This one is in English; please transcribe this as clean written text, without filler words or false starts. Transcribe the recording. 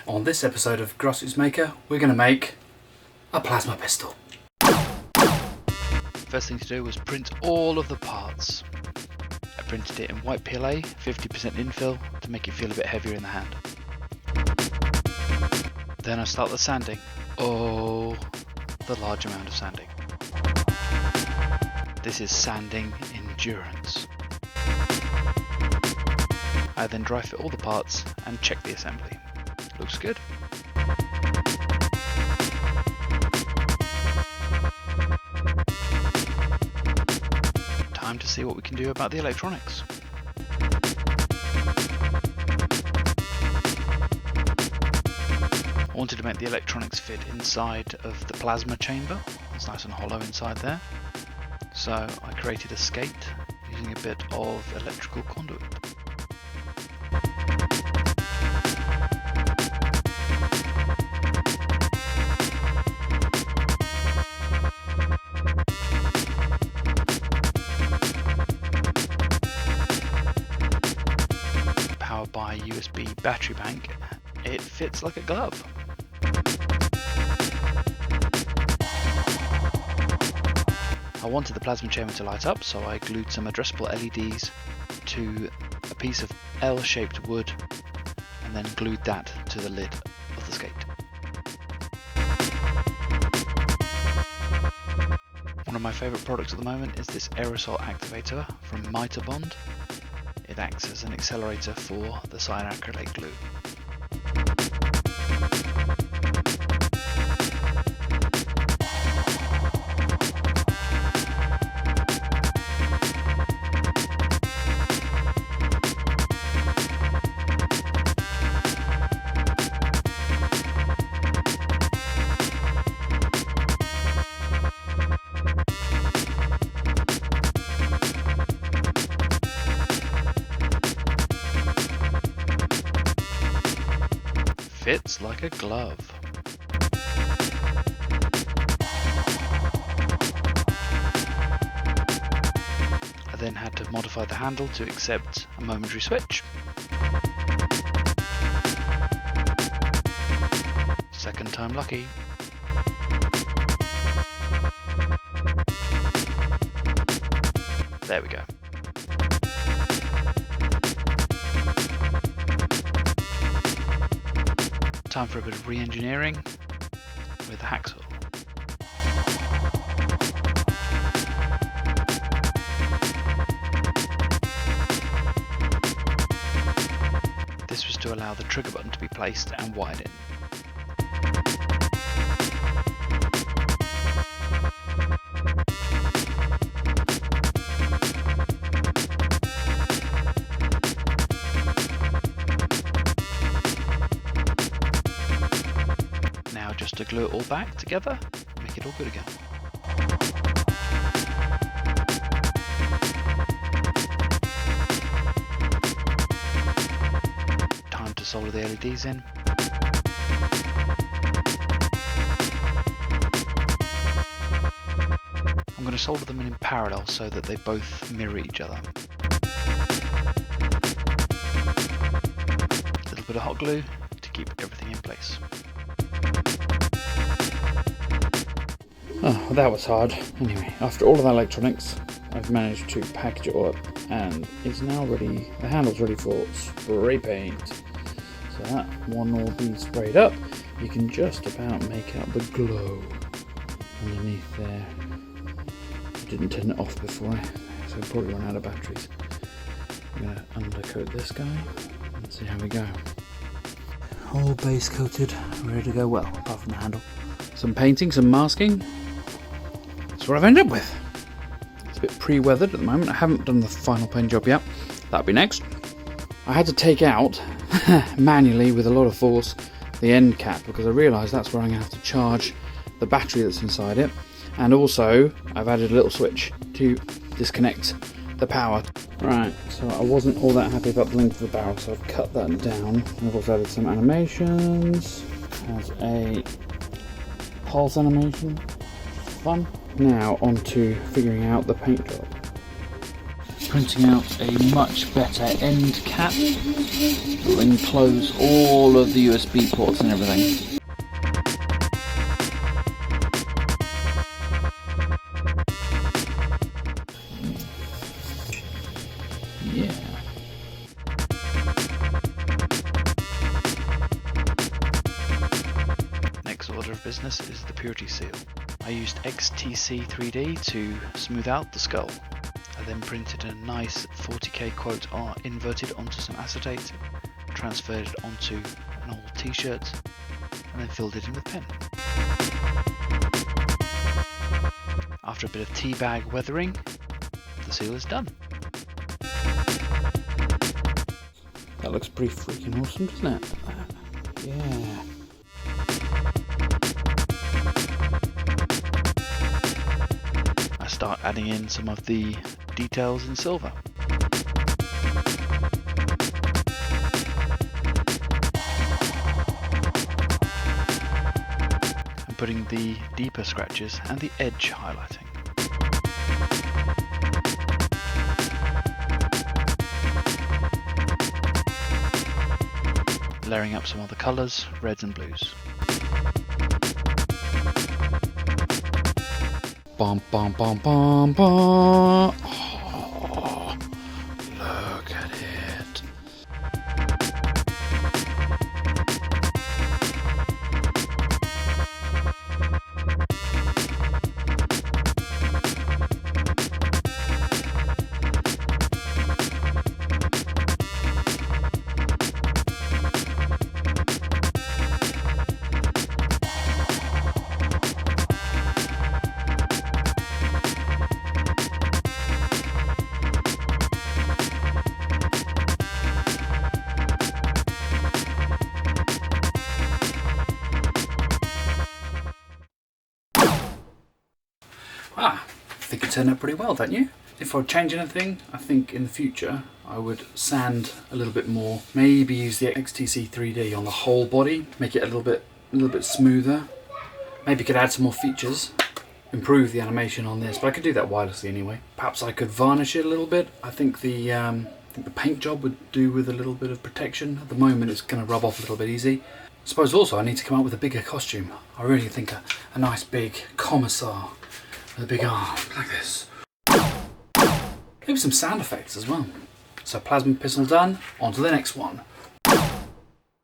On this episode of Grassroots Maker, we're going to make a plasma pistol. First thing to do was print all of the parts. I printed it in white PLA, 50% infill, to make it feel a bit heavier in the hand. Then I start the sanding. Oh, the large amount of sanding. This is sanding endurance. I then dry fit all the parts and check the assembly. Looks good. Time to see what we can do about the electronics. I wanted to make the electronics fit inside of the plasma chamber. It's nice and hollow inside there. So I created a skate using a bit of electrical conduit. Powered by a USB battery bank, it fits like a glove. I wanted the plasma chamber to light up, so I glued some addressable LEDs to a piece of L-shaped wood and then glued that to the lid of the skate. One of my favourite products at the moment is this aerosol activator from Bond. It acts as an accelerator for the cyanacrylate glue. Fits like a glove. I then had to modify the handle to accept a momentary switch. Second time lucky. There we go. Time for a bit of re-engineering with the hacksaw. This was to allow the trigger button to be placed and wired in. Just to glue it all back together, make it all good again. Time to solder the LEDs in. I'm going to solder them in parallel so that they both mirror each other. A little bit of hot glue to keep everything in place. Oh, that was hard. Anyway, after all of that electronics, I've managed to package it all up and it's now ready. The handle's ready for spray paint. So that one will be sprayed up. You can just about make out the glow underneath there. I didn't turn it off before, so I'll probably run out of batteries. I'm going to undercoat this guy and see how we go. All base coated, ready to go. Well, apart from the handle. Some painting, some masking. That's what I've ended up with. It's a bit pre-weathered at the moment. I haven't done the final paint job yet. That'll be next. I had to take out, manually with a lot of force, the end cap because I realised that's where I'm going to have to charge the battery that's inside it. And also, I've added a little switch to disconnect the power. Right, so I wasn't all that happy about the length of the barrel, so I've cut that down. I've also added some animations as a pulse animation. Fun. Now on to figuring out the paint job. printing out a much better end cap that will enclose all of the USB ports and everything. Yeah. Next order of business is the purity seal. I used XTC 3D to smooth out the skull. I then printed a nice 40K quote inverted onto some acetate, transferred it onto an old t-shirt, and then filled it in with pen. After a bit of teabag weathering, the seal is done. That looks pretty freaking awesome, doesn't it? Yeah. I start adding in some of the details in silver. And putting the deeper scratches and the edge highlighting. Layering up some of the colours, reds and blues. Bum bum bum bum bum. Oh, look at it. I think it turned out pretty well, don't you? If I would change anything, I think in the future I would sand a little bit more. Maybe use the XTC 3D on the whole body, make it a little bit smoother. Maybe could add some more features, improve the animation on this, but I could do that wirelessly anyway. Perhaps I could varnish it a little bit. I think the paint job would do with a little bit of protection. At the moment it's going to rub off a little bit easy. I suppose also I need to come up with a bigger costume. I really think a nice big commissar with a big arm like this. Maybe some sound effects as well. So plasma pistol done, on to the next one.